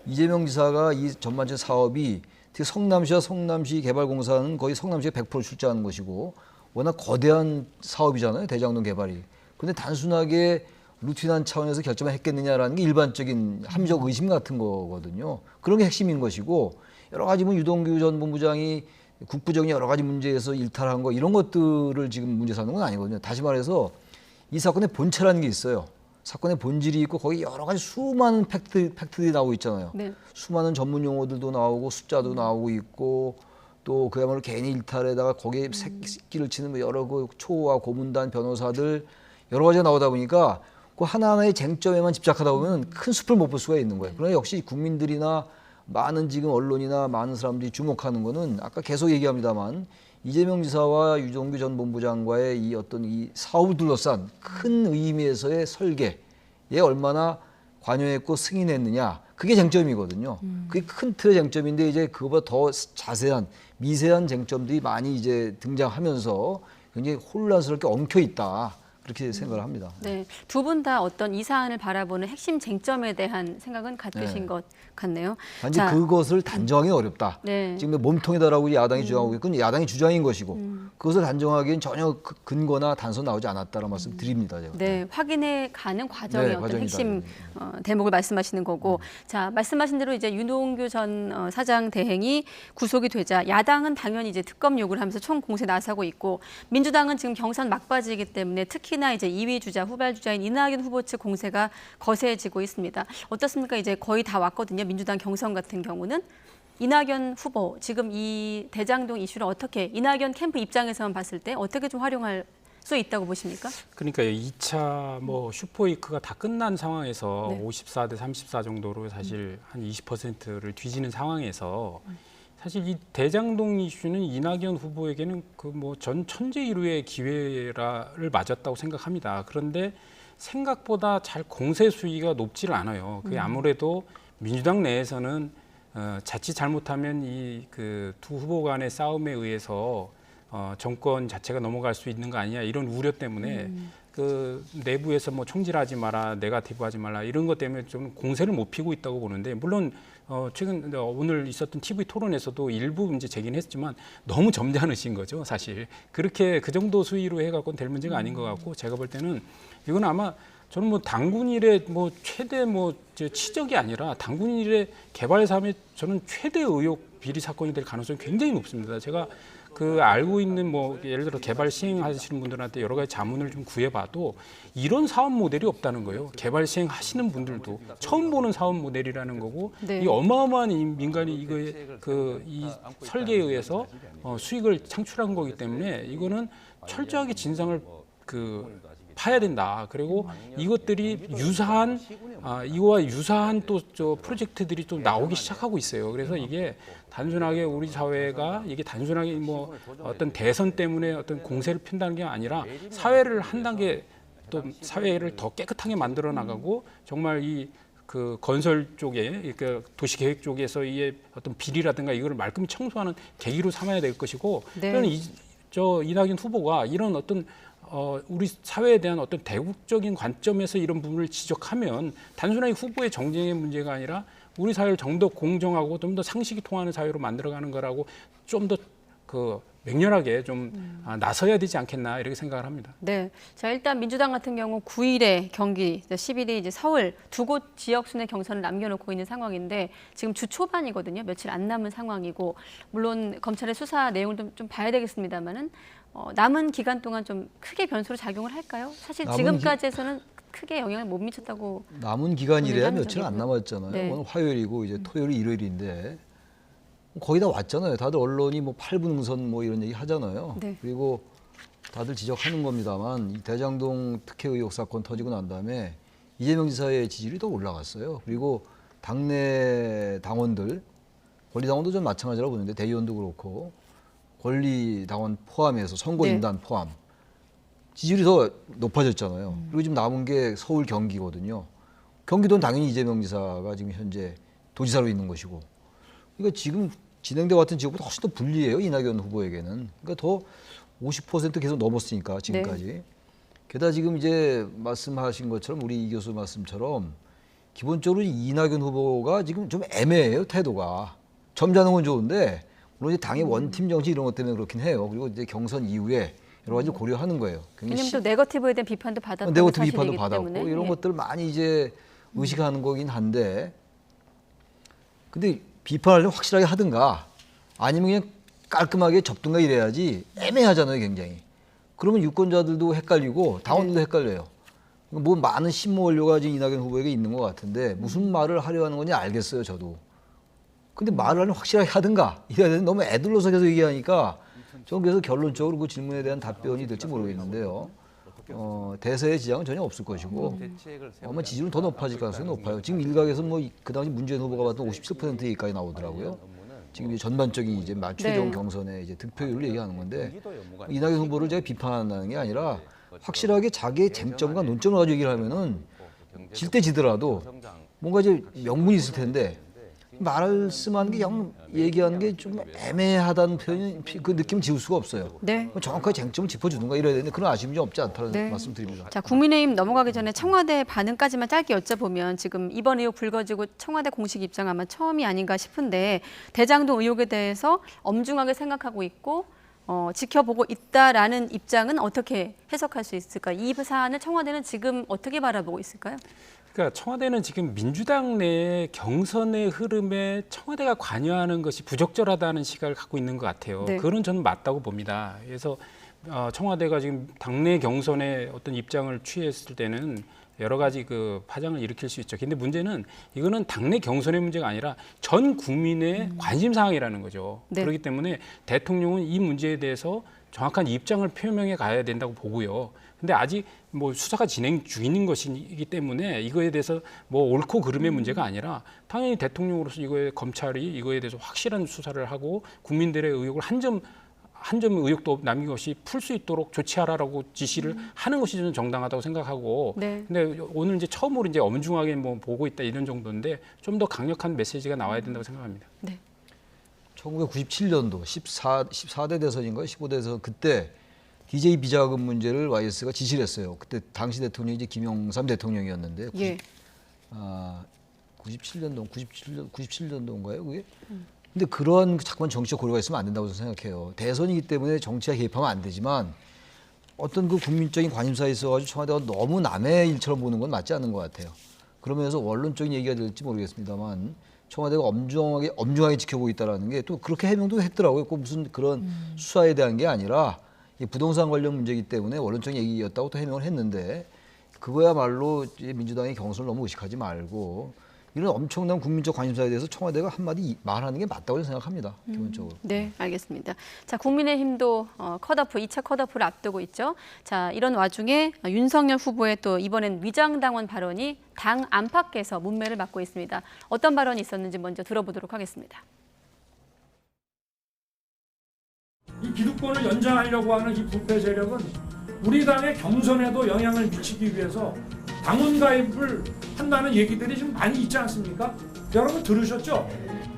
이재명 지사가 이 전반적 사업이 특히 성남시와 성남시 개발공사는 거의 성남시가 100% 출자하는 것이고 워낙 거대한 사업이잖아요. 대장동 개발이. 그런데 단순하게 루틴한 차원에서 결정만 했겠느냐라는 게 일반적인 합리적 의심 같은 거거든요. 그런 게 핵심인 것이고 여러 가지 뭐 유동규 전 본부장이 국부적인 여러 가지 문제에서 일탈한 거 이런 것들을 지금 문제 삼는 건 아니거든요. 다시 말해서 이 사건의 본체라는 게 있어요. 사건의 본질이 있고 거기 여러 가지 수많은 팩트들이 나오고 있잖아요. 네. 수많은 전문 용어들도 나오고 숫자도 나오고 있고 또 그야말로 개인의 일탈에다가 거기에 새끼를 치는 뭐 여러 그 초와 고문단 변호사들 여러 가지가 나오다 보니까 그 하나하나의 쟁점에만 집착하다 보면 큰 숲을 못 볼 수가 있는 거예요. 그러나 역시 국민들이나 많은 지금 언론이나 많은 사람들이 주목하는 거는 아까 계속 얘기합니다만 이재명 지사와 유동규 전 본부장과의 이 어떤 이 사업을 둘러싼 큰 의미에서의 설계에 얼마나 관여했고 승인했느냐 그게 쟁점이거든요. 그게 큰 틀의 쟁점인데 이제 그거보다 더 자세한 미세한 쟁점들이 많이 이제 등장하면서 굉장히 혼란스럽게 엉켜 있다. 그렇게 생각을 합니다. 네, 두 분 다 어떤 이 사안을 바라보는 핵심 쟁점에 대한 생각은 같으신 네. 것 같네요. 단지 자, 그것을 단정하기는 어렵다. 네. 지금 몸통이다라고 야당이 주장하고 있고 야당의 주장인 것이고 그것을 단정하기엔 전혀 근거나 단서 나오지 않았다는 말씀 드립니다. 제가. 네, 확인해 가는 과정의 네, 어떤 과정이다. 핵심 대목을 말씀하시는 거고, 자 말씀하신 대로 이제 윤동규 전 사장 대행이 구속이 되자 야당은 당연히 이제 특검 요구를 하면서 총 공세 나서고 있고, 민주당은 지금 경선 막바지이기 때문에 특히나 이제 2위 주자 후발 주자인 이낙연 후보 측 공세가 거세지고 있습니다. 어떻습니까? 이제 거의 다 왔거든요. 민주당 경선 같은 경우는. 이낙연 후보 지금 이 대장동 이슈를 어떻게, 이낙연 캠프 입장에서만 봤을 때 어떻게 좀 활용할 수 있다고 보십니까? 그러니까 2차 뭐 슈퍼위크가 다 끝난 상황에서 네. 54대 34 정도로 사실 한 20%를 뒤지는 상황에서 사실 이 대장동 이슈는 이낙연 후보에게는 그 뭐 전 천재일우의 기회를 맞았다고 생각합니다. 그런데 생각보다 잘 공세 수위가 높지를 않아요. 그게 아무래도 민주당 내에서는 자칫 잘못하면 이 그 두 후보 간의 싸움에 의해서 정권 자체가 넘어갈 수 있는 거 아니냐 이런 우려 때문에 그 내부에서 뭐 총질하지 마라, 네거티브하지 말라 이런 것 때문에 좀 공세를 못 피고 있다고 보는데, 물론 최근 오늘 있었던 TV 토론에서도 일부 이제 제기는 했지만 너무 점잖으신 거죠, 사실. 그렇게 그 정도 수위로 해갖고는 될 문제가 아닌 것 같고, 제가 볼 때는 이건 아마 저는 뭐 당군 일의 뭐 최대 뭐 치적이 아니라 당군 일의 개발 사업의 저는 최대 의혹 비리 사건이 될 가능성이 굉장히 높습니다. 제가 그 알고 있는 뭐 예를 들어 개발 시행하시는 분들한테 여러 가지 자문을 좀 구해봐도 이런 사업 모델이 없다는 거예요. 개발 시행하시는 분들도 처음 보는 사업 모델이라는 거고, 네. 이 어마어마한 이 민간이 이거에 이 설계에 의해서 수익을 창출한 거기 때문에 이거는 철저하게 진상을 파야 된다. 그리고 이것들이 유사한 이거와 유사한 또 저 프로젝트들이 또 나오기 시작하고 있어요. 그래서 이게 단순하게 우리 사회가 이게 단순하게 뭐 어떤 대선 때문에 어떤 공세를 핀다는 게 아니라 사회를 한 단계 또 사회를 더 깨끗하게 만들어 나가고, 정말 이 그 건설 쪽에, 그러니까 도시 계획 쪽에서 이 어떤 비리라든가 이거를 말끔히 청소하는 계기로 삼아야 될 것이고, 네. 저는 이낙연 후보가 이런 어떤 우리 사회에 대한 어떤 대국적인 관점에서 이런 부분을 지적하면 단순하게 후보의 정쟁의 문제가 아니라 우리 사회를 좀 더 공정하고 좀 더 상식이 통하는 사회로 만들어가는 거라고 좀 더 맹렬하게 좀 나서야 되지 않겠나 이렇게 생각을 합니다. 네, 자 일단 민주당 같은 경우 9일에 경기, 10일에 이제 서울 두 곳 지역 순회 경선을 남겨놓고 있는 상황인데, 지금 주 초반이거든요. 며칠 안 남은 상황이고, 물론 검찰의 수사 내용을 좀 봐야 되겠습니다만은 남은 기간 동안 좀 크게 변수로 작용을 할까요? 사실 지금까지에서는 크게 영향을 못 미쳤다고. 남은 기간이래야 하는 며칠 안 적이고요. 남았잖아요. 네. 오늘 화요일이고 이제 토요일이 일요일인데 거의 다 왔잖아요. 다들 언론이 뭐 8분 응선 뭐 이런 얘기 하잖아요. 네. 그리고 다들 지적하는 겁니다만 이 대장동 특혜 의혹 사건 터지고 난 다음에 이재명 지사의 지지율이 더 올라갔어요. 그리고 당내 당원들, 권리당원도 좀 마찬가지라고 보는데 대의원도 그렇고 권리당원 포함해서 선거인단 포함 지지율이 더 높아졌잖아요. 그리고 지금 남은 게 서울, 경기거든요. 경기도는 당연히 이재명 지사가 지금 현재 도지사로 있는 것이고, 그러니까 지금 진행돼 왔던 지역보다 훨씬 더 불리해요, 이낙연 후보에게는. 그러니까 더 50% 계속 넘었으니까 지금까지. 네. 게다가 지금 이제 말씀하신 것처럼 우리 이 교수 말씀처럼 기본적으로 이낙연 후보가 지금 좀 애매해요, 태도가. 점잖은 건 좋은데 물론 이제 당의 원팀 정치 이런 것 때문에 그렇긴 해요. 그리고 이제 경선 이후에 여러 가지 고려하는 거예요. 왜냐면 또 네거티브에 대한 비판도 받았던 네거티브 사실이기 비판도 받았고 때문에. 이런 예. 것들을 많이 이제 의식하는 거긴 한데, 근데 비판을 확실하게 하든가 아니면 그냥 깔끔하게 접든가 이래야지 애매하잖아요, 굉장히. 그러면 유권자들도 헷갈리고 당원들도 헷갈려요. 뭐 많은 신모 원료가 지금 이낙연 후보에게 있는 것 같은데 무슨 말을 하려 하는 건지 알겠어요, 저도. 근데 말을 확실하게 하든가 이래야 되는데 너무 애들러서 계속 얘기하니까 저는 그래서 결론적으로 그 질문에 대한 답변이 될지 모르겠는데요. 대세의 지장은 전혀 없을 것이고 아마 지지율은 더 높아질 가능성이 높아요. 지금 일각에서 뭐 그 당시 문재인 후보가 봤던 57% 얘기까지 나오더라고요. 지금 이제 전반적인 이제 최종 네. 경선의 이제 득표율을 얘기하는 건데, 이낙연 후보를 제가 비판한다는 게 아니라 확실하게 자기의 쟁점과 논점을 가지고 얘기를 하면은 질 때 지더라도 뭔가 이제 명분이 있을 텐데 말씀하는 게 영 얘기하는 게 좀 애매하다는 표현, 그 느낌을 지울 수가 없어요. 네. 정확하게 쟁점을 짚어주는가 이래야 되는데 그런 아쉬움이 좀 없지 않다는 네. 말씀드립니다. 자, 국민의힘 넘어가기 전에 청와대 반응까지만 짧게 여쭤보면 지금 이번 의혹 불거지고 청와대 공식 입장 아마 처음이 아닌가 싶은데 대장동 의혹에 대해서 엄중하게 생각하고 있고 지켜보고 있다라는 입장은 어떻게 해석할 수 있을까? 이 사안을 청와대는 지금 어떻게 바라보고 있을까요? 그러니까 청와대는 지금 민주당 내 경선의 흐름에 청와대가 관여하는 것이 부적절하다는 시각을 갖고 있는 것 같아요. 네. 그거는 저는 맞다고 봅니다. 그래서 청와대가 지금 당내 경선에 어떤 입장을 취했을 때는 여러 가지 그 파장을 일으킬 수 있죠. 근데 문제는 이거는 당내 경선의 문제가 아니라 전 국민의 관심 사항이라는 거죠. 네. 그렇기 때문에 대통령은 이 문제에 대해서 정확한 입장을 표명해 가야 된다고 보고요. 근데 아직 뭐 수사가 진행 중인 것이기 때문에 이거에 대해서 뭐 옳고 그름의 문제가 아니라 당연히 대통령으로서 이거에 검찰이 이거에 대해서 확실한 수사를 하고 국민들의 의혹을 한 점 의혹도 남김없이 풀 수 있도록 조치하라라고 지시를 하는 것이 저는 정당하다고 생각하고. 네. 근데 오늘 이제 처음으로 이제 엄중하게 뭐 보고 있다 이런 정도인데 좀 더 강력한 메시지가 나와야 된다고 생각합니다. 네. 1997년도 14대 대선인가요? 15대 대선 그때 DJ 비자금 문제를 YS가 지시를 했어요. 그때 당시 대통령이 이제 김영삼 대통령이었는데 예. 97년도인가요, 그게? 근데 그런 자꾸만 정치적 고려가 있으면 안 된다고 저는 생각해요. 대선이기 때문에 정치가 개입하면 안 되지만 어떤 그 국민적인 관심사에 있어가지고 청와대가 너무 남의 일처럼 보는 건 맞지 않는 것 같아요. 그러면서 원론적인 얘기가 될지 모르겠습니다만 청와대가 엄중하게 지켜보고 있다라는 게 또 그렇게 해명도 했더라고요. 꼭 무슨 그런 수사에 대한 게 아니라 이 부동산 관련 문제이기 때문에 원론적인 얘기였다고 또 해명을 했는데 그거야말로 이제 민주당이 경선을 너무 의식하지 말고 이런 엄청난 국민적 관심사에 대해서 청와대가 한마디 말하는 게 맞다고 생각합니다. 기본적으로. 네, 알겠습니다. 자, 국민의힘도 컷오프, 2차 컷오프를 앞두고 있죠. 자, 이런 와중에 윤석열 후보의 또 이번엔 위장당원 발언이 당 안팎에서 문매를 맞고 있습니다. 어떤 발언이 있었는지 먼저 들어보도록 하겠습니다. 이 기득권을 연장하려고 하는 이 부패 세력은 우리 당의 경선에도 영향을 미치기 위해서 당원 가입을 한다는 얘기들이 지금 많이 있지 않습니까? 여러분 들으셨죠?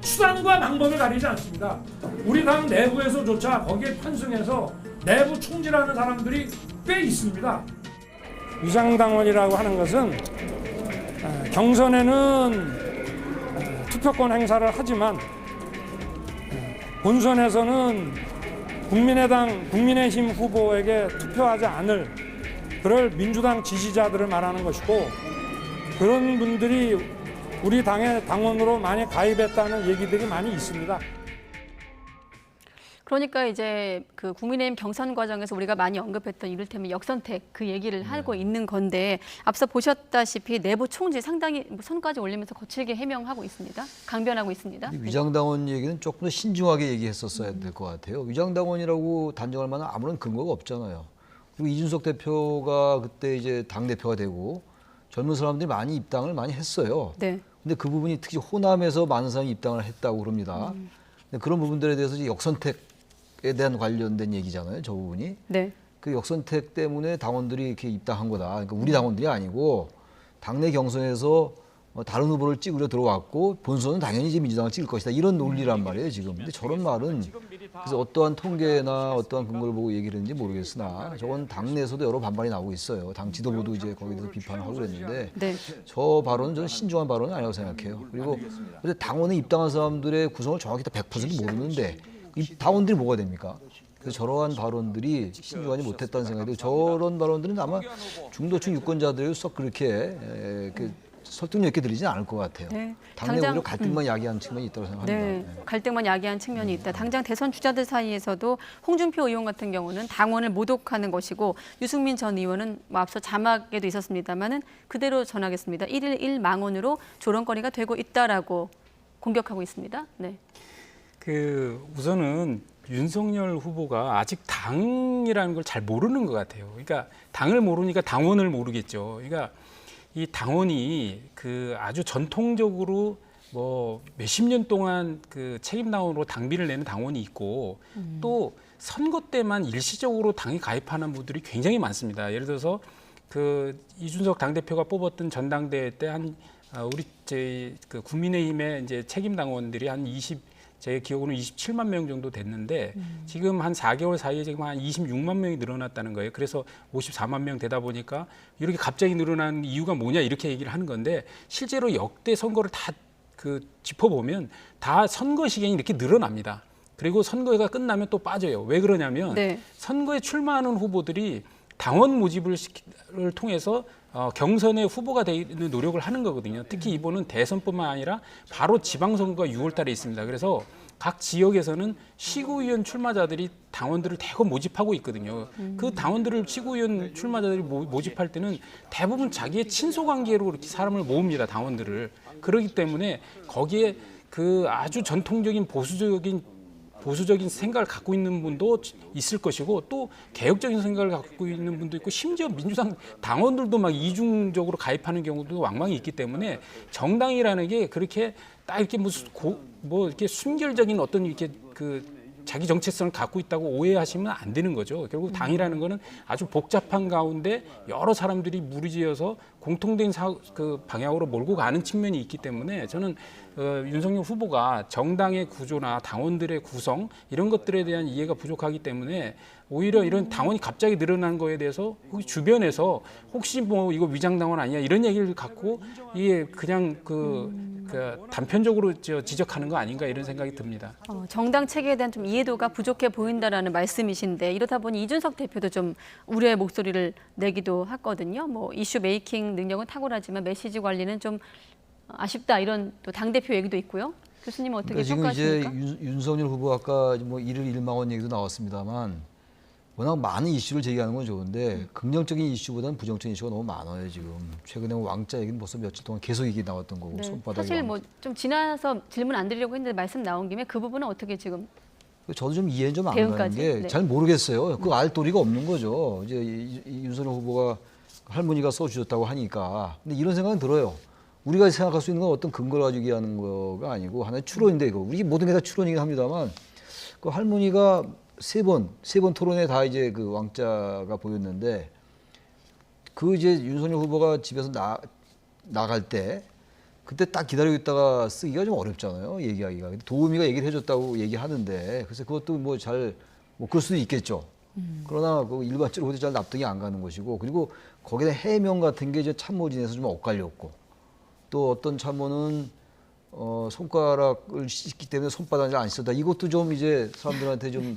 수단과 방법을 가리지 않습니다. 우리 당 내부에서조차 거기에 편승해서 내부 총질하는 사람들이 꽤 있습니다. 위장당원이라고 하는 것은 경선에는 투표권 행사를 하지만 본선에서는 국민의힘 후보에게 투표하지 않을 그럴 민주당 지지자들을 말하는 것이고 그런 분들이 우리 당의 당원으로 많이 가입했다는 얘기들이 많이 있습니다. 그러니까 이제 그 국민의힘 경선 과정에서 우리가 많이 언급했던 이를테면 역선택 그 얘기를 하고 있는 건데 앞서 보셨다시피 내부 총질 상당히 손까지 올리면서 거칠게 해명하고 있습니다. 강변하고 있습니다. 위장당원 얘기는 조금 더 신중하게 얘기했었어야 될 것 같아요. 위장당원이라고 단정할 만한 아무런 근거가 없잖아요. 그리고 이준석 대표가 그때 이제 당 대표가 되고 젊은 사람들이 많이 입당을 많이 했어요. 네. 근데 그 부분이 특히 호남에서 많은 사람이 입당을 했다고 그럽니다. 근데 그런 부분들에 대해서 이제 역선택에 대한 관련된 얘기잖아요. 저 부분이. 네. 그 역선택 때문에 당원들이 이렇게 입당한 거다. 그러니까 우리 당원들이 아니고 당내 경선에서 다른 후보를 찍으려 들어왔고 본선은 당연히 이제 민주당을 찍을 것이다. 이런 논리란 말이에요, 지금. 근데 저런 말은 그래서 어떠한 통계나 어떠한 근거를 보고 얘기를 했는지 모르겠으나 저건 당내에서도 여러 반발이 나오고 있어요. 당 지도부도 이제 거기에 대해서 비판을 하고 그랬는데 네. 저 발언은 저는 신중한 발언은 아니라고 생각해요. 그리고 당원에 입당한 사람들의 구성을 정확히 다 100% 모르는데 이 당원들이 뭐가 됩니까? 그래서 저러한 발언들이 신중하지 못했다는 생각이 들고 저런 발언들은 아마 중도층 유권자들이 썩 그렇게 설득력 있게 들리지는 않을 것 같아요. 네. 당내 오히려 갈등만 야기하는 측면이 있다고 생각합니다. 네, 갈등만 야기한 측면이 있다. 당장 대선 주자들 사이에서도 홍준표 의원 같은 경우는 당원을 모독하는 것이고 유승민 전 의원은 앞서 자막에도 있었습니다만은 그대로 전하겠습니다. 1일 1망원으로 조롱거리가 되고 있다라고 공격하고 있습니다. 네. 우선은 윤석열 후보가 아직 당이라는 걸 잘 모르는 것 같아요. 그러니까 당을 모르니까 당원을 모르겠죠. 그러니까 이 당원이 아주 전통적으로 뭐 몇십 년 동안 책임당원으로 당비를 내는 당원이 있고 또 선거 때만 일시적으로 당에 가입하는 분들이 굉장히 많습니다. 예를 들어서 이준석 당대표가 뽑았던 전당대회 때 한 우리 그 국민의힘의 이제 책임 당원들이 제 기억으로는 27만 명 정도 됐는데 지금 한 4개월 사이에 지금 한 26만 명이 늘어났다는 거예요. 그래서 54만 명 되다 보니까 이렇게 갑자기 늘어난 이유가 뭐냐 이렇게 얘기를 하는 건데 실제로 역대 선거를 다 짚어보면 다 선거 시간이 이렇게 늘어납니다. 그리고 선거가 끝나면 또 빠져요. 왜 그러냐면 네. 선거에 출마하는 후보들이 당원 모집을 통해서 경선의 후보가 되는 노력을 하는 거거든요. 특히 이번은 대선뿐만 아니라 바로 지방선거가 6월 달에 있습니다. 그래서 각 지역에서는 시구의원 출마자들이 당원들을 대거 모집하고 있거든요. 그 당원들을 시구의원 출마자들이 모집할 때는 대부분 자기의 친소관계로 이렇게 사람을 모읍니다. 당원들을. 그렇기 때문에 거기에 그 아주 전통적인 보수적인 생각을 갖고 있는 분도 있을 것이고 또 개혁적인 생각을 갖고 있는 분도 있고 심지어 민주당 당원들도 막 이중적으로 가입하는 경우도 왕왕이 있기 때문에 정당이라는 게 그렇게 딱 이렇게 뭐 이렇게 순결적인 어떤 이렇게 자기 정체성을 갖고 있다고 오해하시면 안 되는 거죠. 결국 당이라는 거는 아주 복잡한 가운데 여러 사람들이 무리지어서 공통된 방향으로 몰고 가는 측면이 있기 때문에 저는 윤석열 후보가 정당의 구조나 당원들의 구성 이런 것들에 대한 이해가 부족하기 때문에 오히려 이런 당원이 갑자기 늘어난 거에 대해서 주변에서 혹시 뭐 이거 위장당원 아니야 이런 얘기를 갖고 이게 그냥 단편적으로 지적하는 거 아닌가 이런 생각이 듭니다. 정당 체계에 대한 좀 이해도가 부족해 보인다라는 말씀이신데 이렇다 보니 이준석 대표도 좀 우려의 목소리를 내기도 하거든요. 뭐 이슈 메이킹 능력은 탁월하지만 메시지 관리는 좀 아쉽다 이런 또 당대표 얘기도 있고요. 교수님은 어떻게 평가하십니까? 지금 이제 윤석열 후보 아까 뭐 일을 일망원 얘기도 나왔습니다만 워낙 많은 이슈를 제기하는 건 좋은데 긍정적인 이슈보다는 부정적인 이슈가 너무 많아요 지금. 최근에 왕자 얘기는 벌써 며칠 동안 계속 얘기 나왔던 거고 네. 손바닥이 사실 뭐 좀 지나서 질문 안 드리려고 했는데 말씀 나온 김에 그 부분은 어떻게 지금 저도 좀 이해는 좀 안 가는 대응까지? 게 잘 네. 모르겠어요. 그 알 도리가 없는 거죠. 이제 윤석열 후보가 할머니가 써주셨다고 하니까. 근데 이런 생각은 들어요. 우리가 생각할 수 있는 건 어떤 근거를 가지고 얘기하는 거가 아니고 하나의 추론인데 이거 우리 모든 게 다 추론이긴 합니다만 그 할머니가 세 번 토론에 다 이제 그 왕자가 보였는데 그 이제 윤석열 후보가 집에서 나갈 때 그때 딱 기다리고 있다가 쓰기가 좀 어렵잖아요. 얘기하기가. 근데 도우미가 얘기를 해줬다고 얘기하는데 그래서 그것도 뭐 그럴 수도 있겠죠. 그러나 그 일반적으로 잘 납득이 안 가는 것이고 그리고 거기다 해명 같은 게 이제 참모진에서 좀 엇갈렸고 또 어떤 참모는 손가락을 씻기 때문에 손바닥을 안 씻었다. 이것도 좀 이제 사람들한테 좀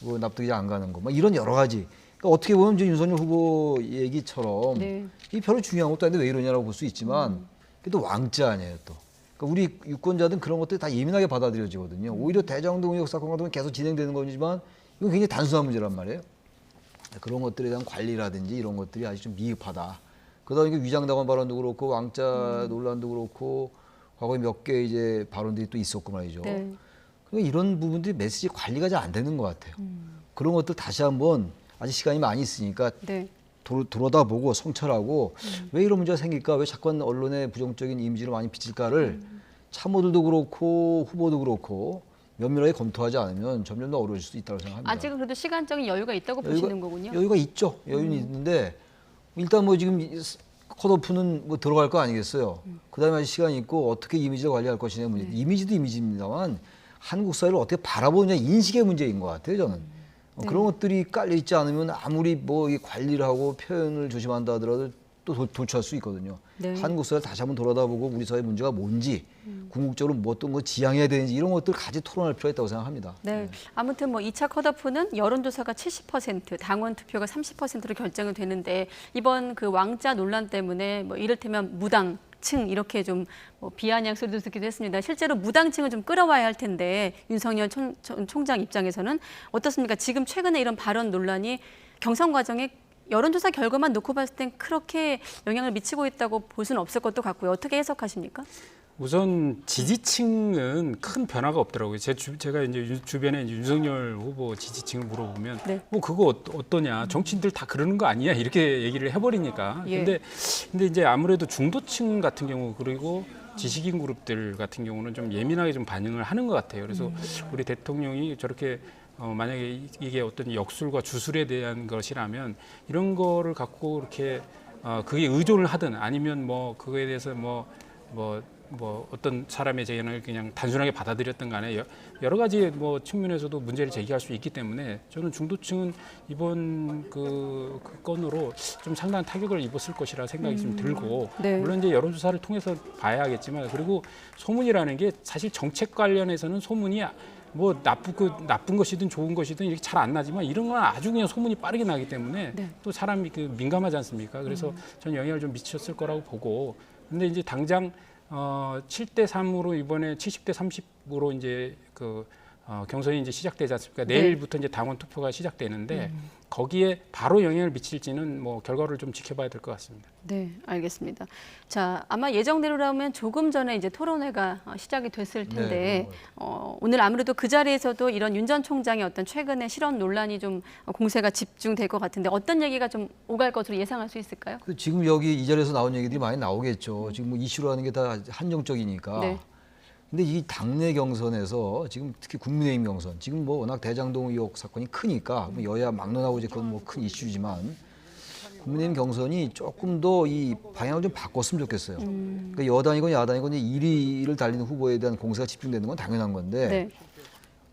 뭐 납득이 안 가는 거. 막 이런 여러 가지. 그러니까 어떻게 보면 이제 윤석열 후보 얘기처럼 네. 이 별로 중요한 것도 아닌데 왜 이러냐라고 볼 수 있지만 그래도 왕자 아니에요 또. 그러니까 우리 유권자들은 그런 것들이 다 예민하게 받아들여지거든요. 오히려 대장동 의혹 사건 같은 건 계속 진행되는 거지만 이건 굉장히 단순한 문제란 말이에요. 그런 것들에 대한 관리라든지 이런 것들이 아직 좀 미흡하다. 그러다 보니까 위장당원 발언도 그렇고 왕자 논란도 그렇고 과거에 몇 개 이제 발언들이 또 있었고 말이죠. 네. 그러니까 이런 부분들이 메시지 관리가 잘 안 되는 것 같아요. 그런 것들 다시 한번 아직 시간이 많이 있으니까 네. 들여다보고 성찰하고 왜 이런 문제가 생길까? 왜 자꾸 언론에 부정적인 이미지를 많이 비칠까를 참모들도 그렇고 후보도 그렇고 면밀하게 검토하지 않으면 점점 더 어려워질 수 있다고 생각합니다. 아직은 그래도 시간적인 여유가 있다고 보시는 거군요. 여유가 있죠. 여유는 있는데 일단 뭐 지금 컷오프는 뭐 들어갈 거 아니겠어요. 그다음에 아직 시간이 있고 어떻게 이미지를 관리할 것이냐 문제. 이미지도 이미지입니다만 한국 사회를 어떻게 바라보느냐 인식의 문제인 것 같아요. 저는 그런 것들이 깔려 있지 않으면 아무리 뭐 관리를 하고 표현을 조심한다 하더라도 또 도취할 수 있거든요. 네. 한국 사회를 다시 한번 돌아다보고 우리 사회 문제가 뭔지 궁극적으로 뭐 어떤 거 지향해야 되는지 이런 것들 같이 토론할 필요가 있다고 생각합니다. 네. 아무튼 뭐 2차 컷오프는 여론조사가 70%, 당원 투표가 30%로 결정이 되는데 이번 그 왕자 논란 때문에 뭐 이를테면 무당층 이렇게 좀 뭐 비아냥 소리도 듣기도 했습니다. 실제로 무당층을 좀 끌어와야 할 텐데 윤석열 총장 입장에서는 어떻습니까? 지금 최근에 이런 발언 논란이 경선 과정에 여론조사 결과만 놓고 봤을 땐 그렇게 영향을 미치고 있다고 볼 수는 없을 것도 같고요. 어떻게 해석하십니까? 우선 지지층은 큰 변화가 없더라고요. 제가 이제 주변에 이제 윤석열 후보 지지층을 물어보면 네. 뭐 그거 어떠냐 정치인들 다 그러는 거 아니야 이렇게 얘기를 해버리니까. 예. 근데 이제 아무래도 중도층 같은 경우 그리고 지식인 그룹들 같은 경우는 좀 예민하게 좀 반응을 하는 것 같아요. 그래서 우리 대통령이 저렇게 만약에 이게 어떤 역술과 주술에 대한 것이라면 이런 거를 갖고 이렇게 그게 의존을 하든 아니면 뭐 그거에 대해서 뭐 뭐 어떤 사람의 제안을 그냥 단순하게 받아들였던 간에 여러 가지 뭐 측면에서도 문제를 제기할 수 있기 때문에 저는 중도층은 이번 그 건으로 좀 상당한 타격을 입었을 것이라 생각이 좀 들고 네. 물론 이제 여론조사를 통해서 봐야겠지만 그리고 소문이라는 게 사실 정책 관련해서는 소문이 뭐 나쁜 것이든 좋은 것이든 이렇게 잘 안 나지만 이런 건 아주 그냥 소문이 빠르게 나기 때문에 네. 또 사람이 그 민감하지 않습니까? 그래서 저는 영향을 좀 미쳤을 거라고 보고 근데 이제 당장 7대 3으로 이번에 70대 30으로 이제 경선이 이제 시작되지 않습니까? 네. 내일부터 이제 당원 투표가 시작되는데 거기에 바로 영향을 미칠지는 뭐 결과를 좀 지켜봐야 될 것 같습니다. 네, 알겠습니다. 자, 아마 예정대로라면 조금 전에 이제 토론회가 시작이 됐을 텐데 오늘 아무래도 그 자리에서도 이런 윤 전 총장의 어떤 최근의 실언 논란이 좀 공세가 집중될 것 같은데 어떤 얘기가 좀 오갈 것으로 예상할 수 있을까요? 지금 여기 이 자리에서 나온 얘기들이 많이 나오겠죠. 지금 뭐 이슈라는 게 다 한정적이니까. 네. 근데 이 당내 경선에서 지금 특히 국민의힘 경선 지금 뭐 워낙 대장동 의혹 사건이 크니까 뭐 여야 막론하고 이제 그건 뭐 큰 이슈지만 국민의힘 경선이 조금 더 이 방향을 좀 바꿨으면 좋겠어요. 그러니까 여당이건 야당이건 1위를 달리는 후보에 대한 공세가 집중되는 건 당연한 건데 네.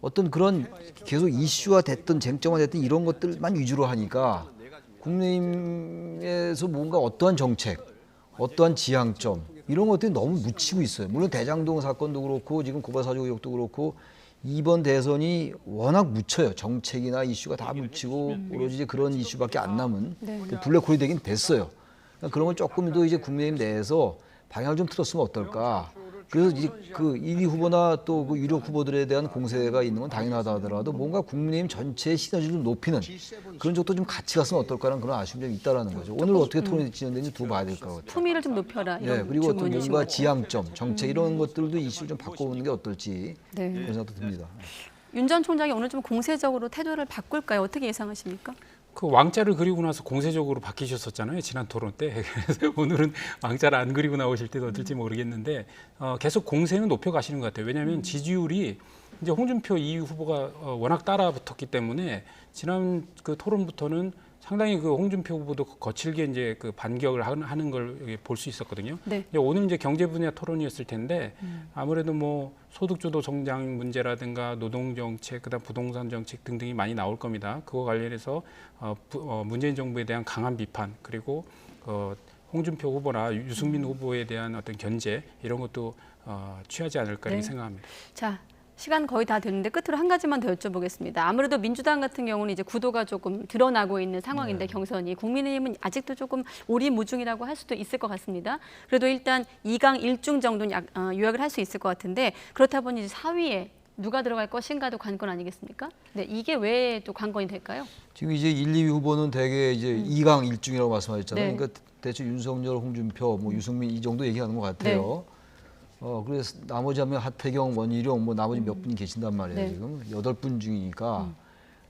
어떤 그런 계속 이슈화 됐든 쟁점화 됐든 이런 것들만 위주로 하니까 국민의힘에서 뭔가 어떠한 정책, 어떠한 지향점 이런 것들이 너무 묻히고 있어요. 물론 대장동 사건도 그렇고 지금 고발사주 의혹도 그렇고 이번 대선이 워낙 묻혀요. 정책이나 이슈가 다 묻히고 오로지 이제 그런 이슈밖에 안 남은 블랙홀이 되긴 됐어요. 그러니까 그런 걸 조금 더 이제 국민의힘 내에서 방향을 좀 틀었으면 어떨까. 그래서 이제 그 1위 후보나 또 그 유력 후보들에 대한 공세가 있는 건 당연하다 하더라도 뭔가 국민의힘 전체의 시너지를 좀 높이는 그런 쪽도 좀 같이 갔으면 어떨까라는 그런 아쉬움이 좀 있다라는 거죠. 오늘 어떻게 토론이 진행되는지 두고 봐야 될 것 같아요. 품위를 좀 높여라. 이런 그리고 어떤 주문이신 뭔가 것 같아요. 지향점, 정책 이런 것들도 이슈를 좀 바꿔보는 게 어떨지 네. 그런 생각도 듭니다. 윤 전 총장이 오늘 좀 공세적으로 태도를 바꿀까요? 어떻게 예상하십니까? 그 왕자를 그리고 나서 공세적으로 바뀌셨었잖아요. 지난 토론 때. 그래서 오늘은 왕자를 안 그리고 나오실 때도 어떨지 모르겠는데 계속 공세는 높여가시는 것 같아요. 왜냐하면 지지율이 이제 홍준표 2위 후보가 워낙 따라붙었기 때문에 지난 그 토론부터는 상당히 그 홍준표 후보도 거칠게 이제 그 반격을 하는 걸 볼 수 있었거든요. 네. 오늘 이제 경제 분야 토론이었을 텐데 아무래도 뭐 소득주도 성장 문제라든가 노동 정책, 그다음 부동산 정책 등등이 많이 나올 겁니다. 그거 관련해서 문재인 정부에 대한 강한 비판 그리고 홍준표 후보나 유승민 후보에 대한 어떤 견제 이런 것도 취하지 않을까 이렇게 생각합니다. 자. 시간 거의 다 됐는데 끝으로 한 가지만 더 여쭤보겠습니다. 아무래도 민주당 같은 경우는 이제 구도가 조금 드러나고 있는 상황인데 경선이 국민의힘은 아직도 조금 오리무중이라고 할 수도 있을 것 같습니다. 그래도 일단 2강 1중 정도는 요약을 할 수 있을 것 같은데 그렇다 보니 이제 4위에 누가 들어갈 것인가도 관건 아니겠습니까? 네, 이게 왜 또 관건이 될까요? 지금 이제 1, 2위 후보는 대개 이제 2강 1중이라고 말씀하셨잖아요. 네. 그러니까 대체 윤석열, 홍준표, 뭐 유승민 이 정도 얘기하는 것 같아요. 그래서 나머지 하면 하태경, 원희룡 뭐 나머지 몇 분이 계신단 말이에요. 네. 지금 8분 중이니까.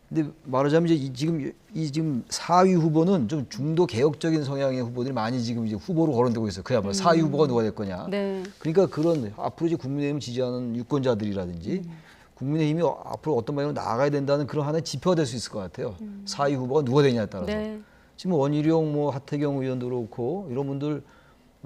근데 말하자면 이제 지금 4위 후보는 좀 중도 개혁적인 성향의 후보들이 많이 지금 이제 후보로 거론되고 있어요. 그야말로 4위 후보가 누가 될 거냐. 네. 그러니까 그런 앞으로 이제 국민의힘을 지지하는 유권자들이라든지 국민의힘이 앞으로 어떤 방향으로 나아가야 된다는 그런 하나의 지표가 될 수 있을 것 같아요. 4위 후보가 누가 되냐에 따라서. 네. 지금 원희룡, 뭐 하태경 의원도 그렇고 이런 분들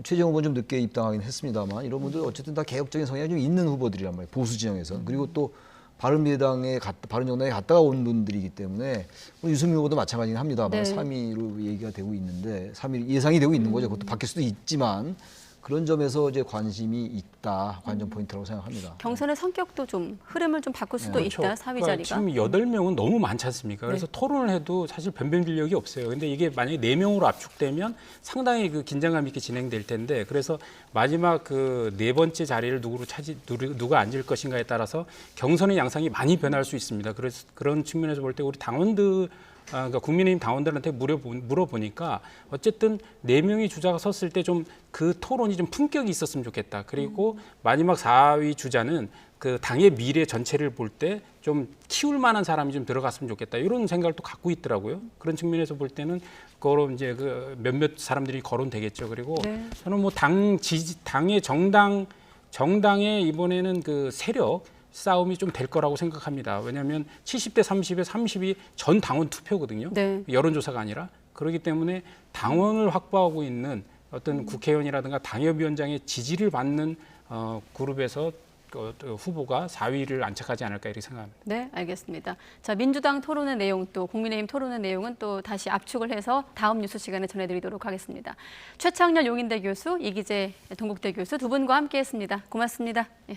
최재형 후보는 좀 늦게 입당하긴 했습니다만 이런 분들 어쨌든 다 개혁적인 성향이 좀 있는 후보들이란 말이에요. 보수 진영에서. 그리고 또 바른정당에 갔다가 온 분들이기 때문에 유승민 후보도 마찬가지긴 합니다만 네. 3위로 얘기가 되고 있는데 3위 예상이 되고 있는 거죠. 그것도 바뀔 수도 있지만 그런 점에서 이제 관심이 있다. 관전 포인트라고 생각합니다. 경선의 성격도 좀 흐름을 좀 바꿀 수도 있다. 4위 그러니까 자리가. 지금 8명은 너무 많지 않습니까? 그래서 토론을 해도 사실 변변 빌력이 없어요. 근데 이게 만약에 4명으로 압축되면 상당히 그 긴장감 있게 진행될 텐데 그래서 마지막 그 4번째 자리를 누가 앉을 것인가에 따라서 경선의 양상이 많이 변할 수 있습니다. 그래서 그런 측면에서 볼 때 우리 당원들 그러니까 국민의힘 당원들한테 물어보니까 어쨌든 4명이 주자가 섰을 때 좀 그 토론이 좀 품격이 있었으면 좋겠다. 그리고 마지막 4위 주자는 그 당의 미래 전체를 볼 때 좀 키울 만한 사람이 좀 들어갔으면 좋겠다. 이런 생각을 또 갖고 있더라고요. 그런 측면에서 볼 때는 그거로 이제 그 몇몇 사람들이 거론되겠죠. 그리고 네. 저는 뭐 당의 정당의 이번에는 그 세력 싸움이 좀 될 거라고 생각합니다. 왜냐하면 70대 30에 30이 전 당원 투표거든요. 네. 여론조사가 아니라. 그렇기 때문에 당원을 확보하고 있는 어떤 국회의원이라든가 당협위원장의 지지를 받는 그룹에서 후보가 4위를 안착하지 않을까 이렇게 생각합니다. 네, 알겠습니다. 자, 민주당 토론의 내용 또 국민의힘 토론의 내용은 또 다시 압축을 해서 다음 뉴스 시간에 전해드리도록 하겠습니다. 최창렬 용인대 교수, 이기재 동국대 교수 두 분과 함께했습니다. 고맙습니다. 예.